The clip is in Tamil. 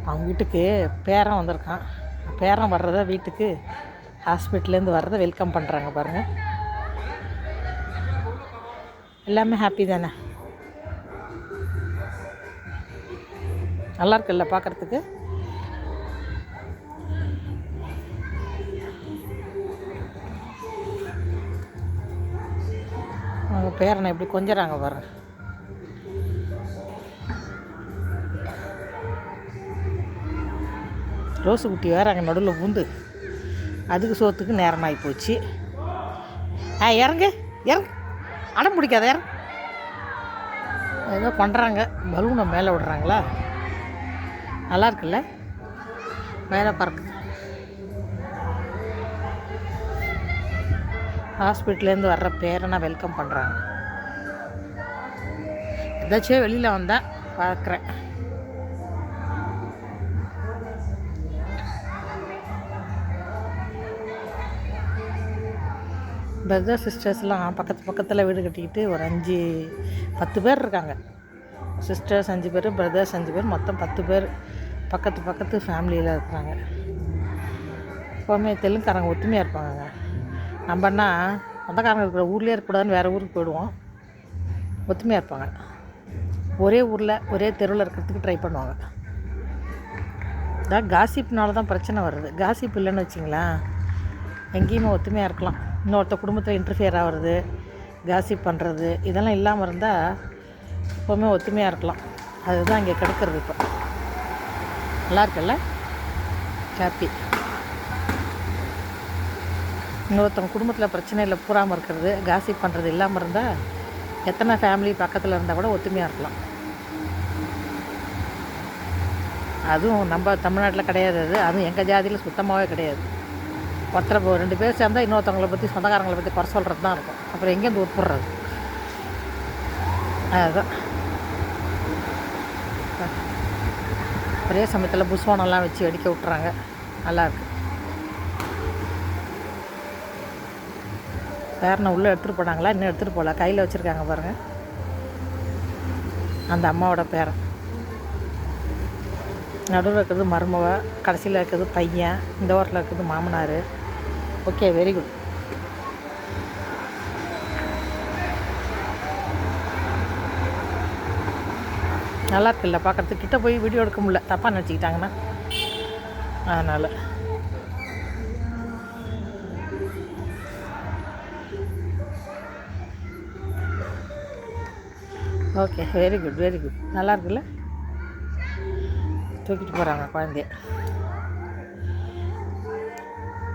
அவங்க வீட்டுக்கு பேரன் வந்திருக்கான். பேரன் வர்றத வீட்டுக்கு ஹாஸ்பிட்டல்லேருந்து வர்றதை வெல்கம் பண்ணுறாங்க பாருங்கள். எல்லாமே ஹாப்பி தானே, நல்லா இருக்குல்ல பார்க்குறதுக்கு. அவங்க பேரனை எப்படி கொஞ்சறாங்க பாருங்க. ரோஸு குட்டி வேறு அங்கே நடுவில் பூந்து அதுக்கு சோத்துக்கு நேரமாகி போச்சு. இறங்கு இறங்கு, அடம் பிடிக்காத இறங்கு. ஏதோ பண்ணுறாங்க, பலூனை மேலே விடுறாங்களா, நல்லா இருக்குல்ல, மேலே பறக்குது. ஹாஸ்பிட்டல்லேருந்து வர்ற பேரனை வெல்கம் பண்ணுறாங்க. ஏதாச்சும் வெளியில் வந்தேன் பார்க்குறேன். பிரதர் சிஸ்டர்ஸ்லாம் பக்கத்தில் வீடு கட்டிக்கிட்டு ஒரு 5-10 பேர் இருக்காங்க. சிஸ்டர்ஸ் 5 பேர், பிரதர்ஸ் 5 பேர், மொத்தம் 10 பேர் பக்கத்து ஃபேமிலியில் இருக்கிறாங்க. எப்போவுமே தெலுங்குக்காரங்க ஒத்துமையாக இருப்பாங்க. நம்மன்னா சொந்தக்காரங்க இருக்கிற ஊர்லேயே இருக்கக்கூடாதுன்னு வேறு ஊருக்கு போயிடுவோம். ஒத்துமையாக இருப்பாங்க. ஒரே ஊரில் ஒரே தெருவில் இருக்கிறதுக்கு ட்ரை பண்ணுவாங்க. இதான் காசிப்னால தான் பிரச்சனை வருது. காசிப் இல்லைன்னு வச்சிங்களேன், எங்கேயுமே ஒத்துமையாக இருக்கலாம். இன்னொருத்த குடும்பத்தில் இன்டர்ஃபியர் ஆகிறது, காசிப் பண்ணுறது, இதெல்லாம் இல்லாமல் இருந்தால் எப்போவுமே ஒத்துமையாக இருக்கலாம். அதுதான் இங்கே கெடுக்கிறது. இப்போ நல்லா இருக்குல்ல, ஹாப்பி. இன்னொருத்தவங்க குடும்பத்தில் பிரச்சனை இல்லை பூராமல் இருக்கிறது, காசிப் பண்ணுறது இல்லாமல் இருந்தால் எத்தனை ஃபேமிலி பக்கத்தில் இருந்தால் கூட ஒத்துமையாக இருக்கலாம். அதுவும் நம்ம தமிழ்நாட்டில் கிடையாது. அதுவும் எங்கள் ஜாதியில் சுத்தமாகவே கிடையாது. ஒருத்தரை 2 பேர் சேர்ந்தால் இன்னொருத்தவங்களை பற்றி, சொந்தக்காரங்களை பற்றி குறை சொல்கிறது தான் இருக்கும். அப்புறம் எங்கேருந்து உட்படுறது? அதுதான். ஒரே சமயத்தில் புஸ்வானெல்லாம் வச்சு அடிக்க விட்டுறாங்க. நல்லாயிருக்கு. பேரனை உள்ளே எடுத்துகிட்டு போனாங்களா? இன்னும் எடுத்துகிட்டு போகல, கையில் வச்சுருக்காங்க பாருங்கள். அந்த அம்மாவோட பேரன். நடுவில் இருக்கிறது மருமவ, கடைசியில் இருக்கிறது பையன், இந்த ஓரத்தில் இருக்கிறது மாமனார். Okay, very good. நல்லா இருக்குல்ல பார்க்குறதுக்கு. கிட்ட போய் வீடியோ எடுக்க முடியல, தப்பாக நினச்சிக்கிட்டாங்கன்னா, அதனால். Okay, very good very good. நல்லா இருக்குல்ல. தூக்கிட்டு போகிறாங்க குழந்தைய.